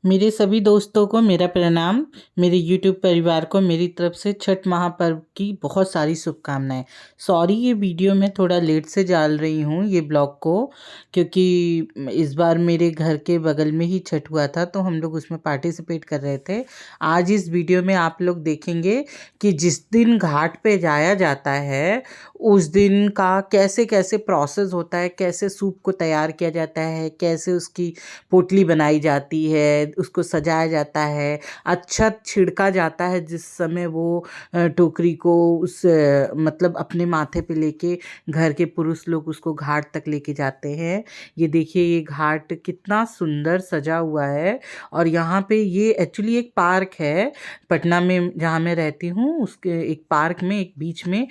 मेरे सभी दोस्तों को मेरा प्रणाम। मेरे YouTube परिवार को मेरी तरफ से छठ महापर्व की बहुत सारी शुभकामनाएं। सॉरी, ये वीडियो मैं थोड़ा लेट से डाल रही हूँ ये ब्लॉग को, क्योंकि इस बार मेरे घर के बगल में ही छठ हुआ था तो हम लोग उसमें पार्टिसिपेट कर रहे थे। आज इस वीडियो में आप लोग देखेंगे कि जिस दिन घाट पे जाया जाता है उस दिन का कैसे कैसे प्रोसेस होता है, कैसे सूप को तैयार किया जाता है, कैसे उसकी पोटली बनाई जाती है, उसको सजाया जाता है, अक्षत छिड़का जाता है जिस समय वो टोकरी को मतलब अपने माथे पे लेके घर के पुरुष लोग उसको घाट तक लेके जाते हैं। ये देखिए, ये घाट कितना सुंदर सजा हुआ है। और यहाँ पे ये एक्चुअली एक पार्क है पटना में जहाँ मैं रहती हूँ, उसके एक पार्क में एक बीच में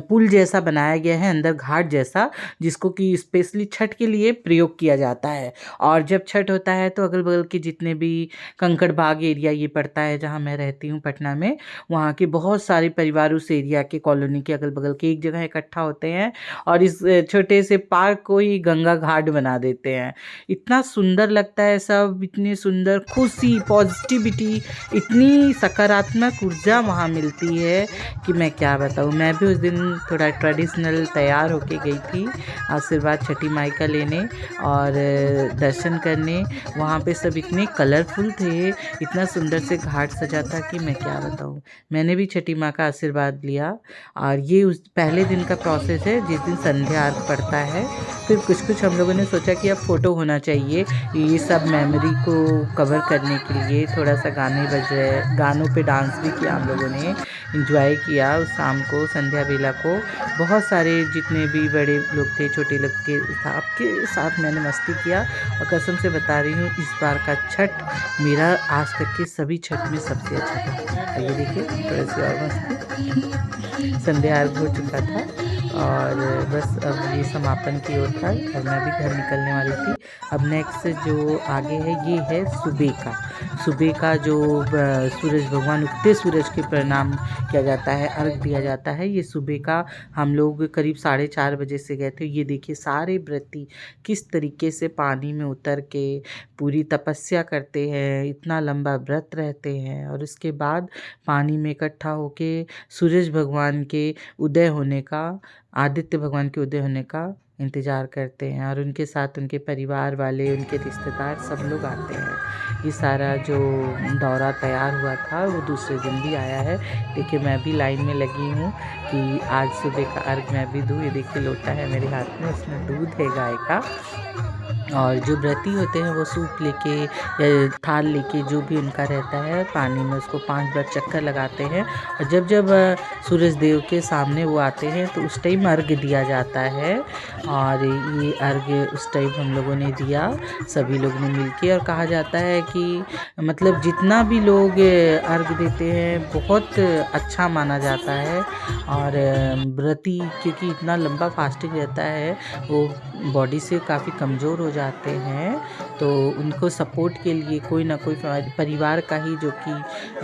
पुल जैसा बनाया गया है, अंदर घाट जैसा, जिसको कि स्पेशली छठ के लिए प्रयोग किया जाता है। और जब छठ होता है तो अगल बगल के जितने भी कंकड़ बाग एरिया ये पड़ता है जहाँ मैं रहती हूँ पटना में, वहाँ के बहुत सारे परिवार उस एरिया के कॉलोनी के अगल बगल के एक जगह इकट्ठा होते हैं और इस छोटे से पार्क को ही गंगा घाट बना देते हैं। इतना सुंदर लगता है सब, इतनी सुंदर खुशी, पॉजिटिविटी, इतनी सकारात्मक ऊर्जा वहाँ मिलती है कि मैं क्या बताऊँ। मैं भी उस दिन थोड़ा ट्रेडिशनल तैयार होके गई थी आशीर्वाद छठी माई का लेने और दर्शन करने। वहाँ पे सब इतने कलरफुल थे, इतना सुंदर से घाट सजा था कि मैं क्या बताऊँ। मैंने भी छठी माँ का आशीर्वाद लिया। और ये उस पहले दिन का प्रोसेस है जिस दिन संध्या अर्घ पड़ता है। फिर कुछ हम लोगों ने सोचा कि अब फ़ोटो होना चाहिए, ये सब मेमोरी को कवर करने के लिए। थोड़ा सा गाने बज रहे, गानों पे डांस भी किया हम लोगों ने, इंजॉय किया उस शाम को, संध्या बेला को। बहुत सारे जितने भी बड़े लोग थे, छोटे लोग के साथ मैंने मस्ती किया। और कसम से बता रही हूँ, इस बार का छठ मेरा आज तक के सभी छठ में सबसे अच्छा था। और ये देखिए, थोड़ी सी और मस्ती, संध्या अर्घ हो चुका था और बस अब ये समापन की ओर था और मैं भी घर निकलने वाली थी। अब नेक्स्ट जो आगे है ये है सुबह का जो सूरज भगवान उगते सूरज के प्रणाम किया जाता है, अर्घ दिया जाता है। ये सुबह का हम लोग करीब 4:30 बजे से गए थे। ये देखिए सारे व्रती किस तरीके से पानी में उतर के पूरी तपस्या करते हैं, इतना लंबा व्रत रहते हैं और उसके बाद पानी में इकट्ठा होके सूरज भगवान के उदय होने का, आदित्य भगवान के उदय होने का इंतज़ार करते हैं। और उनके साथ उनके परिवार वाले, उनके रिश्तेदार सब लोग आते हैं। ये सारा जो दौरा तैयार हुआ था वो दूसरे दिन भी आया है। देखिए, मैं भी लाइन में लगी हूँ कि आज सुबह का अर्घ मैं भी दूँ। ये देखिए लोटा है मेरे हाथ में, उसमें दूध है गाय का। और जो व्रती होते हैं वो सूप लेके या थाल लेके, जो भी उनका रहता है, पानी में उसको 5 बार चक्कर लगाते हैं। और जब जब सूरज देव के सामने वो आते हैं तो उस टाइम अर्घ दिया जाता है। और ये अर्घ उस टाइम हम लोगों ने दिया, सभी लोग ने मिलके। और कहा जाता है कि मतलब जितना भी लोग अर्घ देते हैं बहुत अच्छा माना जाता है। और व्रती क्योंकि इतना लंबा फास्टिंग रहता है, वो बॉडी से काफ़ी कमज़ोर हो जाते हैं, तो उनको सपोर्ट के लिए कोई ना कोई परिवार का ही, जो कि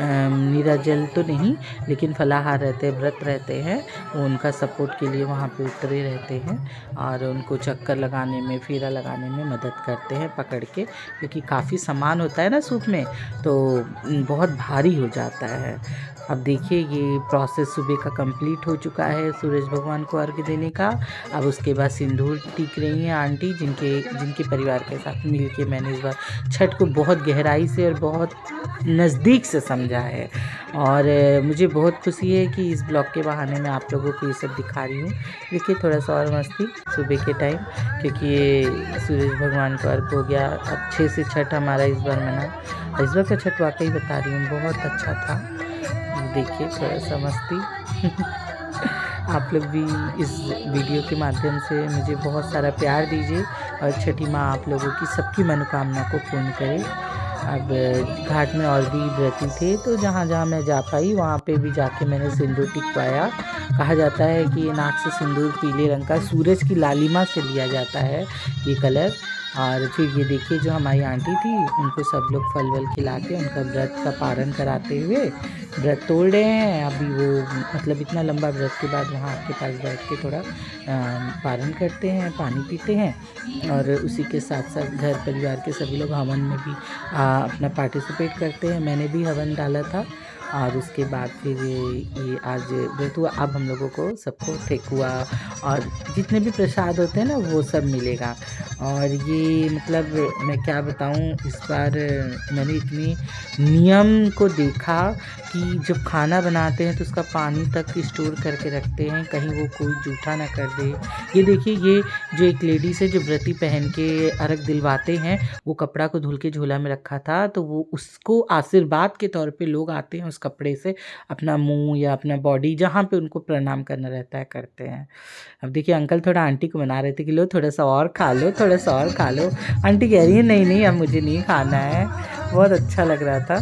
निराजल तो नहीं लेकिन फलाहार रहते हैं, व्रत रहते हैं, वो उनका सपोर्ट के लिए वहाँ पे उतरे रहते हैं और उनको चक्कर लगाने में, फेरा लगाने में मदद करते हैं पकड़ के, क्योंकि काफ़ी सामान होता है ना सूप में, तो बहुत भारी हो जाता है। अब देखिए, ये प्रोसेस सुबह का कंप्लीट हो चुका है सूरज भगवान को अर्घ्य देने का। अब उसके बाद सिंदूर टीक रही हैं आंटी, जिनके परिवार के साथ मिल के मैंने इस बार छठ को बहुत गहराई से और बहुत नज़दीक से समझा है। और मुझे बहुत खुशी है कि इस ब्लॉग के बहाने मैं आप लोगों को ये सब दिखा रही हूँ। देखिए, थोड़ा सा और मस्ती सुबह के टाइम, क्योंकि ये सूरज भगवान को अर्घ हो गया। अच्छे से छठ हमारा इस बार मना। इस बार का छठ वाकई बता रही हूँ बहुत अच्छा था। देखिए, थोड़ा सा मस्ती आप लोग भी इस वीडियो के माध्यम से मुझे बहुत सारा प्यार दीजिए और छठी माँ आप लोगों की सबकी मनोकामना को पूर्ण करे। अब घाट में और भी व्रती थे, तो जहाँ जहाँ मैं जा पाई वहाँ पे भी जाके मैंने सिंदूर टिकवाया। कहा जाता है कि ये नाक से सिंदूर पीले रंग का सूरज की लालिमा से लिया जाता है ये कलर, और फिर ये देखिए जो हमारी आंटी थी उनको सब लोग फल वल खिला के उनका व्रत का पारण कराते हुए व्रत तोड़ रहे हैं। अभी वो मतलब इतना लंबा व्रत के बाद वहाँ आपके पास बैठ के थोड़ा पारण करते हैं, पानी पीते हैं और उसी के साथ साथ घर परिवार के सभी लोग हवन में भी अपना पार्टिसिपेट करते हैं। मैंने भी हवन डाला था और उसके बाद फिर ये आज व्रत हुआ। अब हम लोगों को सबको ठेकुआ और जितने भी प्रसाद होते हैं ना वो सब मिलेगा। और ये मतलब मैं क्या बताऊं, इस बार मैंने इतनी नियम को देखा कि जब खाना बनाते हैं तो उसका पानी तक स्टोर करके रखते हैं, कहीं वो कोई जूठा ना कर दे। ये देखिए ये जो एक लेडीज़ है जो व्रती पहन के अर्घ दिलवाते हैं, वो कपड़ा को धुल के झोला में रखा था, तो वो उसको आशीर्वाद के तौर पे लोग आते हैं उस कपड़े से अपना मुंह या अपना बॉडी जहाँ पे उनको प्रणाम करना रहता है करते हैं। अब देखिए अंकल थोड़ा आंटी को मना रहे थे कि लो थोड़ा सा और खा लो, थोड़ा सा और खा लो। आंटी कह रही है नहीं नहीं अब मुझे नहीं खाना है। बहुत अच्छा लग रहा था।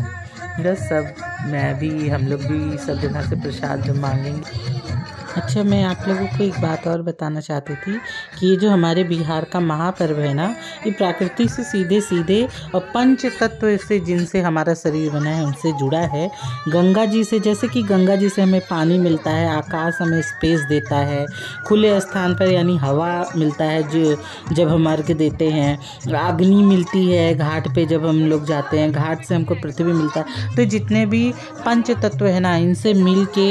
बस सब मैं भी हम लोग भी सब जगह से प्रसाद मांगेंगे। अच्छा, मैं आप लोगों को एक बात और बताना चाहती थी कि ये जो हमारे बिहार का महापर्व है ना, ये प्रकृति से सीधे सीधे और पंच तत्व से जिनसे हमारा शरीर बना है उनसे जुड़ा है। गंगा जी से, जैसे कि गंगा जी से हमें पानी मिलता है, आकाश हमें स्पेस देता है, खुले स्थान पर यानी हवा मिलता है जो जब हम अर्घ देते हैं, अग्नि मिलती है घाट पे जब हम लोग जाते हैं, घाट से हमको पृथ्वी मिलता है। तो जितने भी पंच तत्व है ना, इनसे मिल के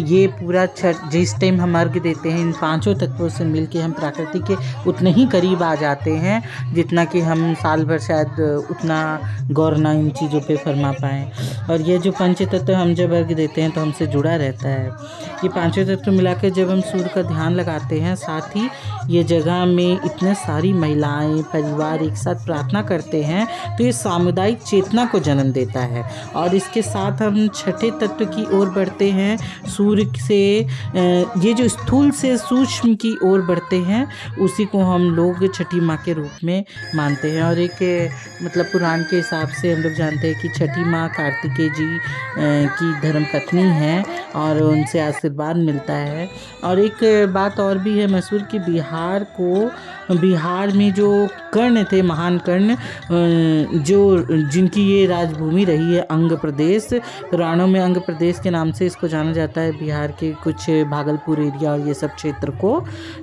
ये पूरा छठ जिस टाइम हम अर्घ देते हैं, इन पांचों तत्वों से मिल के हम प्रकृति के उतने ही करीब आ जाते हैं जितना कि हम साल भर शायद उतना गौर ना इन चीज़ों पे फरमा पाएँ। और ये जो पंच तत्व हम जब अर्घ देते हैं तो हमसे जुड़ा रहता है। ये पांचों तत्व मिला के जब हम सूर्य का ध्यान लगाते हैं, साथ ही ये जगह में इतने सारी महिलाएं परिवार एक साथ प्रार्थना करते हैं, तो ये सामुदायिक चेतना को जन्म देता है। और इसके साथ हम छठे तत्व की ओर बढ़ते हैं, सूर्य से ये जो स्थूल से सूक्ष्म की ओर बढ़ते हैं, उसी को हम लोग छठी माँ के रूप में मानते हैं। और एक मतलब पुराण के हिसाब से हम लोग जानते हैं कि छठी माँ कार्तिकेय जी की धर्मपत्नी हैं और उनसे आशीर्वाद मिलता है। और एक बात और भी है मशहूर कि बिहार में जो कर्ण थे, महान कर्ण, जो जिनकी ये राजभूमि रही है अंग प्रदेश, पुराणों में अंग प्रदेश के नाम से इसको जाना जाता है, बिहार के कुछ भागलपुर एरिया और ये सब क्षेत्र को।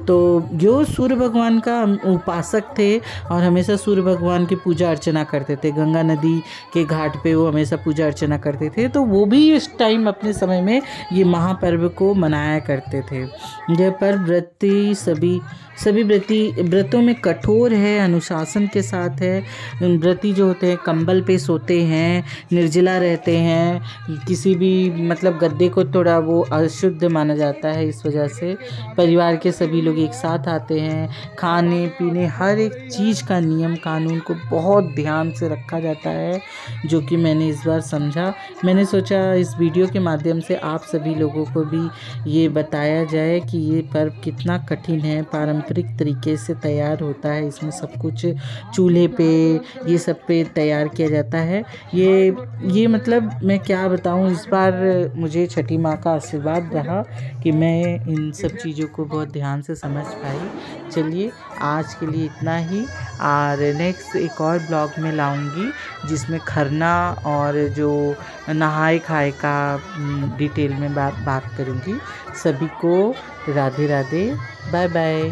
तो जो सूर्य भगवान का उपासक थे और हमेशा सूर्य भगवान की पूजा अर्चना करते थे, गंगा नदी के घाट पे वो हमेशा पूजा अर्चना करते थे, तो वो भी इस टाइम अपने समय में ये महापर्व को मनाया करते थे। यह पर्व व्रती सभी व्रतों में कठोर है, अनुशासन के साथ है। व्रती जो होते हैं कंबल पे सोते हैं, निर्जला रहते हैं, किसी भी मतलब गद्दे को थोड़ा वो अशुद्ध माना जाता है, इस वजह से परिवार के सभी लोग एक साथ आते हैं। खाने पीने हर एक चीज़ का नियम कानून को बहुत ध्यान से रखा जाता है, जो कि मैंने इस बार समझा। मैंने सोचा इस वीडियो के माध्यम से आप सभी लोगों को भी ये बताया जाए कि ये पर्व कितना कठिन है, पारंपरिक तरीके से तैयार होता है, इसमें सब कुछ चूल्हे पे ये सब पे तैयार किया जाता है। ये मतलब मैं क्या बताऊं, इस बार मुझे छठी माँ का आशीर्वाद रहा कि मैं इन सब चीज़ों को बहुत ध्यान से समझ पाई। चलिए आज के लिए इतना ही, और नेक्स्ट एक और ब्लॉग में लाऊंगी जिसमें खरना और जो नहाए खाए का डिटेल में बात करूंगी। सभी को राधे राधे, बाय बाय।